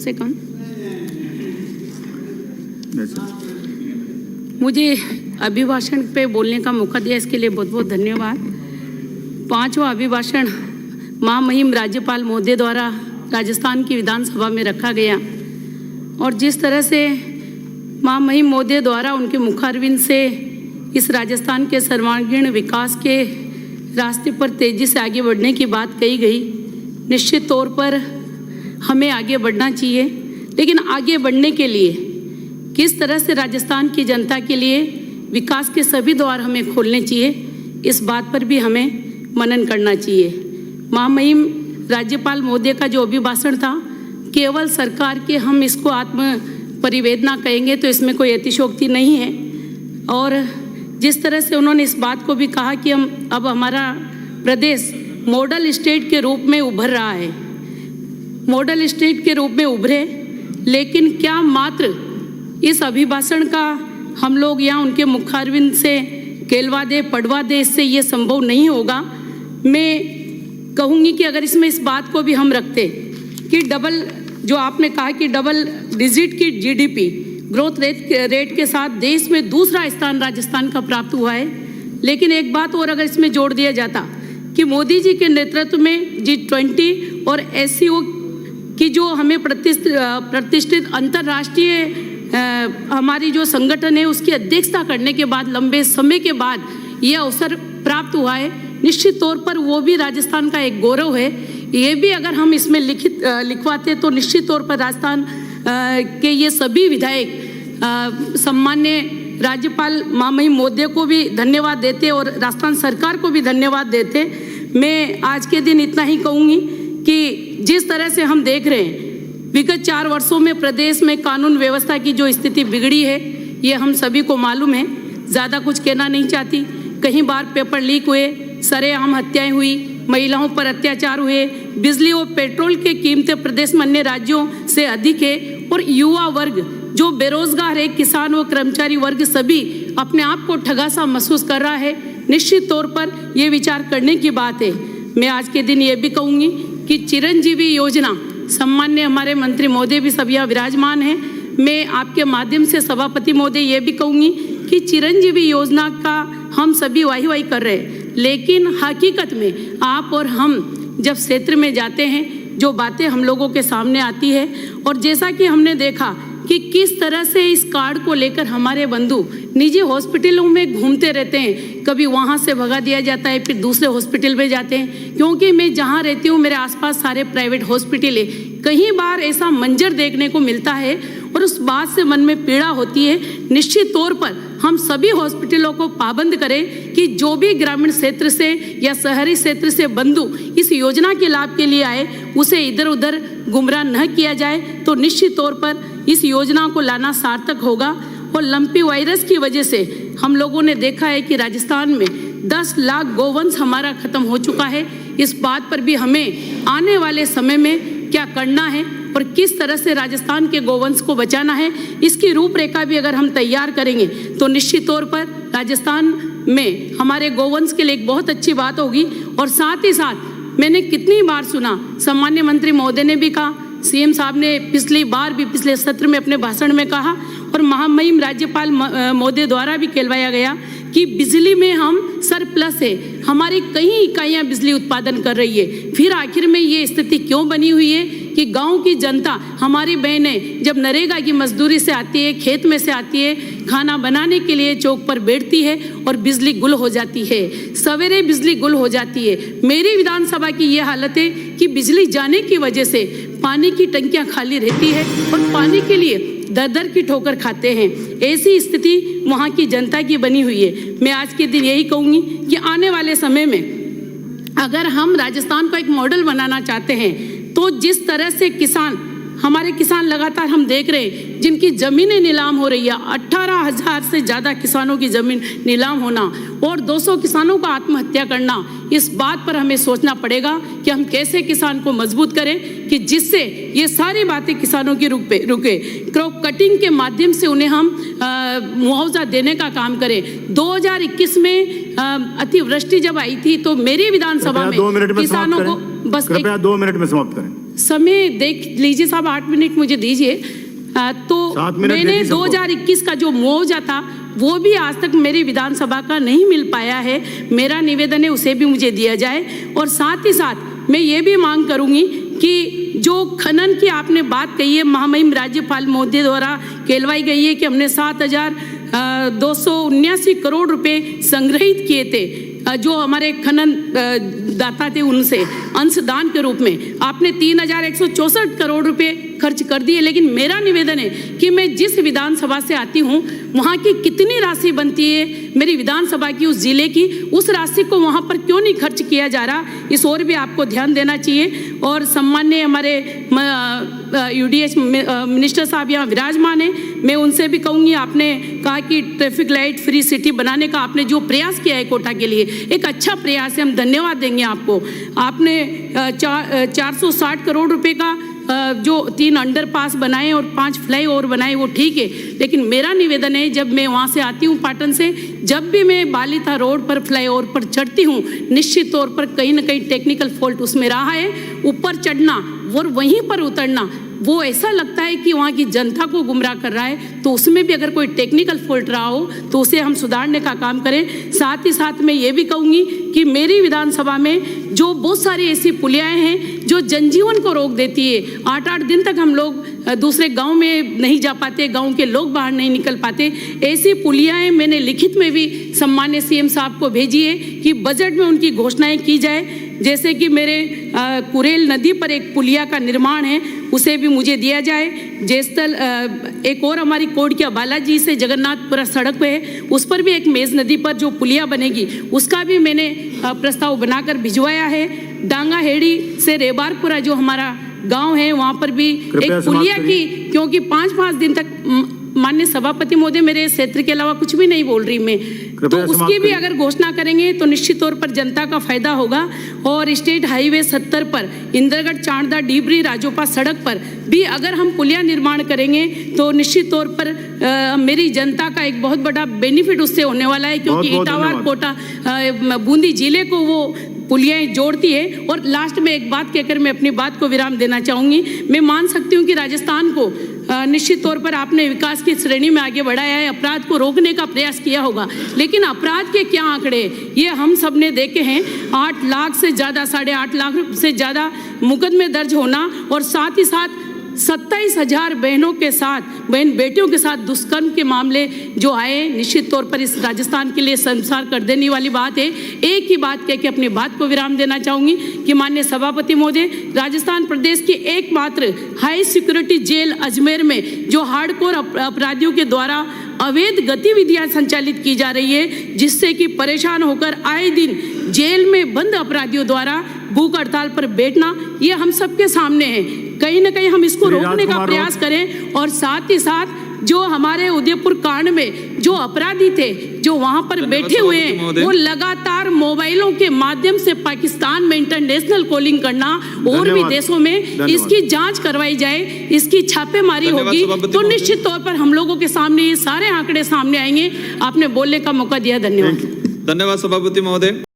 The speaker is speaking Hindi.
से कौन मुझे अभिभाषण पे बोलने का मौका दिया, इसके लिए बहुत बहुत धन्यवाद। पांचवा अभिभाषण महामहिम राज्यपाल महोदय द्वारा राजस्थान की विधानसभा में रखा गया और जिस तरह से महामहिम महोदय द्वारा उनके मुखारविंद से इस राजस्थान के सर्वांगीण विकास के रास्ते पर तेजी से आगे बढ़ने की बात कही गई, निश्चित तौर पर हमें आगे बढ़ना चाहिए, लेकिन आगे बढ़ने के लिए किस तरह से राजस्थान की जनता के लिए विकास के सभी द्वार हमें खोलने चाहिए, इस बात पर भी हमें मनन करना चाहिए। महामहिम राज्यपाल महोदय का जो अभिभाषण था, केवल सरकार के हम इसको आत्म परिवेदना कहेंगे तो इसमें कोई अतिशयोक्ति नहीं है। और जिस तरह से उन्होंने इस बात को भी कहा कि अब हमारा प्रदेश मॉडल स्टेट के रूप में उभर रहा है, मॉडल स्टेट के रूप में उभरे, लेकिन क्या मात्र इस अभिभाषण का हम लोग यहाँ उनके मुखारविंद से केलवा दे पढ़वा दे, इससे ये संभव नहीं होगा। मैं कहूँगी कि अगर इसमें इस बात को भी हम रखते कि डबल, जो आपने कहा कि डबल डिजिट की जीडीपी ग्रोथ रेट के साथ देश में दूसरा स्थान राजस्थान का प्राप्त हुआ है, लेकिन एक बात और अगर इसमें जोड़ दिया जाता कि मोदी जी के नेतृत्व में G20 और SCO की जो हमें प्रतिष्ठित अंतर्राष्ट्रीय हमारी जो संगठन है उसकी अध्यक्षता करने के बाद लंबे समय के बाद ये अवसर प्राप्त हुआ है, निश्चित तौर पर वो भी राजस्थान का एक गौरव है। ये भी अगर हम इसमें लिखवाते तो निश्चित तौर पर राजस्थान के ये सभी विधायक सम्मान्य राज्यपाल महामहिम महोदय को भी धन्यवाद देते और राजस्थान सरकार को भी धन्यवाद देते। मैं आज के दिन इतना ही कहूँगी कि जिस तरह से हम देख रहे हैं विगत 4 वर्षों में प्रदेश में कानून व्यवस्था की जो स्थिति बिगड़ी है, ये हम सभी को मालूम है, ज़्यादा कुछ कहना नहीं चाहती। कई बार पेपर लीक हुए, सरेआम हत्याएं हुई, महिलाओं पर अत्याचार हुए, बिजली और पेट्रोल की कीमतें प्रदेश में अन्य राज्यों से अधिक है और युवा वर्ग जो बेरोजगार है, किसान व कर्मचारी वर्ग सभी अपने आप को ठगा सा महसूस कर रहा है। निश्चित तौर पर ये विचार करने की बात है। मैं आज के दिन ये भी कहूँगी कि चिरंजीवी योजना, सम्मान्य हमारे मंत्री महोदय भी सब यहाँ विराजमान हैं, मैं आपके माध्यम से सभापति महोदय ये भी कहूँगी कि चिरंजीवी योजना का हम सभी वाही कर रहे हैं, लेकिन हकीकत में आप और हम जब क्षेत्र में जाते हैं जो बातें हम लोगों के सामने आती है, और जैसा कि हमने देखा कि किस तरह से इस कार्ड को लेकर हमारे बंधु निजी हॉस्पिटलों में घूमते रहते हैं, कभी वहाँ से भगा दिया जाता है, फिर दूसरे हॉस्पिटल में जाते हैं। क्योंकि मैं जहाँ रहती हूँ मेरे आसपास सारे प्राइवेट हॉस्पिटल है, कई बार ऐसा मंजर देखने को मिलता है और उस बात से मन में पीड़ा होती है। निश्चित तौर पर हम सभी हॉस्पिटलों को पाबंद करें कि जो भी ग्रामीण क्षेत्र से या शहरी क्षेत्र से बंधु इस योजना के लाभ के लिए आए उसे इधर उधर गुमराह न किया जाए, तो निश्चित तौर पर इस योजना को लाना सार्थक होगा। और लंपी वायरस की वजह से हम लोगों ने देखा है कि राजस्थान में 10 लाख गौवंश हमारा खत्म हो चुका है। इस बात पर भी हमें आने वाले समय में क्या करना है और किस तरह से राजस्थान के गौवंश को बचाना है, इसकी रूपरेखा भी अगर हम तैयार करेंगे तो निश्चित तौर पर राजस्थान में हमारे गौवंश के लिए एक बहुत अच्छी बात होगी। और साथ ही साथ मैंने कितनी बार सुना, सम्मान्य मंत्री महोदय ने भी कहा, सीएम साहब ने पिछली बार भी पिछले सत्र में अपने भाषण में कहा और महामहिम राज्यपाल महोदय द्वारा भी कहलवाया गया कि बिजली में हम सरप्लस है, हमारी कई इकाइयाँ बिजली उत्पादन कर रही है। फिर आखिर में ये स्थिति क्यों बनी हुई है कि गांव की जनता, हमारी बहनें जब नरेगा की मजदूरी से आती है, खेत में से आती है, खाना बनाने के लिए चौक पर बैठती है और बिजली गुल हो जाती है, सवेरे बिजली गुल हो जाती है। मेरी विधानसभा की ये हालत है कि बिजली जाने की वजह से पानी की टंकियाँ खाली रहती है और पानी के लिए दर की ठोकर खाते हैं। ऐसी स्थिति वहाँ की जनता की बनी हुई है। मैं आज के दिन यही कहूँगी कि आने वाले समय में अगर हम राजस्थान को एक मॉडल बनाना चाहते हैं तो जिस तरह से हमारे किसान लगातार हम देख रहे हैं जिनकी ज़मीनें नीलाम हो रही है, 18,000 से ज़्यादा किसानों की ज़मीन नीलाम होना और 200 किसानों का आत्महत्या करना, इस बात पर हमें सोचना पड़ेगा कि हम कैसे किसान को मजबूत करें कि जिससे ये सारी बातें किसानों की रुके। क्रॉप कटिंग के माध्यम से उन्हें हम मुआवजा देने का काम करें। 2021 में अतिवृष्टि जब आई थी तो मेरी विधानसभा में किसानों को बस 2 मिनट में समाप्त करें। समय देख लीजिए साहब, 8 मिनट मुझे दीजिए। तो 7 मिनट मैंने देती सबको। 2021 का जो मुआवजा था वो भी आज तक मेरी विधानसभा का नहीं मिल पाया है। मेरा निवेदन है उसे भी मुझे दिया जाए। और साथ ही साथ मैं ये भी मांग करूंगी कि जो खनन की आपने बात कही है, महामहिम राज्यपाल महोदय द्वारा कहलवाई गई है कि हमने 7,279 करोड़ रुपए संग्रहित किए थे जो हमारे खनन दाता थे उनसे अंशदान के रूप में। आपने 3,164 करोड़ रुपए खर्च कर दिए। लेकिन मेरा निवेदन है कि मैं जिस विधानसभा से आती हूँ वहाँ की कितनी राशि बनती है मेरी विधानसभा की, उस जिले की, उस राशि को वहाँ पर क्यों नहीं खर्च किया जा रहा, इस ओर भी आपको ध्यान देना चाहिए। और सम्मान्य हमारे UDH मिनिस्टर साहब यहाँ विराजमान है, मैं उनसे भी कहूँगी, आपने कहा कि ट्रैफिक लाइट फ्री सिटी बनाने का आपने जो प्रयास किया है कोटा के लिए, एक अच्छा प्रयास है, हम धन्यवाद देंगे आपको। आपने 460 करोड़ रुपए का जो 3 अंडरपास बनाए और 5 फ्लाईओवर बनाए वो ठीक है। लेकिन मेरा निवेदन है, जब मैं वहाँ से आती हूँ पाटन से, जब भी मैं बालिता रोड पर फ्लाईओवर पर चढ़ती हूँ, निश्चित तौर पर कहीं ना कहीं टेक्निकल फॉल्ट उसमें रहा है। ऊपर चढ़ना और वहीं पर उतरना, वो ऐसा लगता है कि वहाँ की जनता को गुमराह कर रहा है। तो उसमें भी अगर कोई टेक्निकल फॉल्ट रहा हो तो उसे हम सुधारने का काम करें। साथ ही साथ मैं ये भी कहूँगी कि मेरी विधानसभा में जो बहुत सारी ऐसी पुलियाएँ हैं जो जनजीवन को रोक देती है। 8-8 दिन तक हम लोग दूसरे गांव में नहीं जा पाते, गांव के लोग बाहर नहीं निकल पाते। ऐसी पुलियाएँ मैंने लिखित में भी सम्मान्य CM साहब को भेजी है कि बजट में उनकी घोषणाएँ की जाए। जैसे कि मेरे कुरेल नदी पर एक पुलिया का निर्माण है, उसे भी मुझे दिया जाए। जयस्थल एक और हमारी कोटकिया बालाजी से जगन्नाथपुरा सड़क पे है, उस पर भी एक मेज नदी पर जो पुलिया बनेगी उसका भी मैंने प्रस्ताव बनाकर भिजवाया है। डांगाहेड़ी से रेबारपुरा जो हमारा गांव है वहाँ पर भी एक पुलिया की, क्योंकि 5-5 दिन तक माननीय सभापति महोदय मेरे क्षेत्र के अलावा कुछ भी नहीं बोल रही मैं, तो उसकी भी अगर घोषणा करेंगे तो निश्चित तौर पर जनता का फायदा होगा। और स्टेट हाईवे 70 पर इंद्रगढ़ चांडदा डीबरी राजोपा सड़क पर भी अगर हम पुलिया निर्माण करेंगे तो निश्चित तौर पर मेरी जनता का एक बहुत बड़ा बेनिफिट उससे होने वाला है, क्योंकि इटावा कोटा बूंदी जिले को वो पुलियाएं जोड़ती है। और लास्ट में एक बात कहकर मैं अपनी बात को विराम देना चाहूँगी। मैं मान सकती हूँ कि राजस्थान को निश्चित तौर पर आपने विकास की श्रेणी में आगे बढ़ाया है, अपराध को रोकने का प्रयास किया होगा, लेकिन अपराध के क्या आंकड़े ये हम सब ने देखे हैं। 8 लाख से ज़्यादा, 8.5 लाख से ज़्यादा मुकदमे दर्ज होना, और साथ ही साथ 27,000 बहनों के साथ, बहन बेटियों के साथ दुष्कर्म के मामले जो आए, निश्चित तौर पर इस राजस्थान के लिए संसार कर देने वाली बात है। एक ही बात कह के अपनी बात को विराम देना चाहूँगी कि माननीय सभापति महोदय, राजस्थान प्रदेश की एकमात्र हाई सिक्योरिटी जेल अजमेर में जो हार्डकोर अपराधियों के द्वारा अवैध गतिविधियां संचालित की जा रही है, जिससे कि परेशान होकर आए दिन जेल में बंद अपराधियों द्वारा भूख हड़ताल पर बैठना, ये हम सबके सामने है। कहीं ना कहीं हम इसको रोकने का प्रयास करें। और साथ ही साथ जो हमारे उदयपुर कांड में जो अपराधी थे जो वहां पर बैठे हुए हैं, वो लगातार मोबाइलों के माध्यम से पाकिस्तान में इंटरनेशनल कॉलिंग करना और भी देशों में, इसकी जांच करवाई जाए, इसकी छापेमारी होगी तो निश्चित तौर पर हम लोगों के सामने ये सारे आंकड़े सामने आएंगे। आपने बोलने का मौका दिया, धन्यवाद। धन्यवाद सभापति महोदय।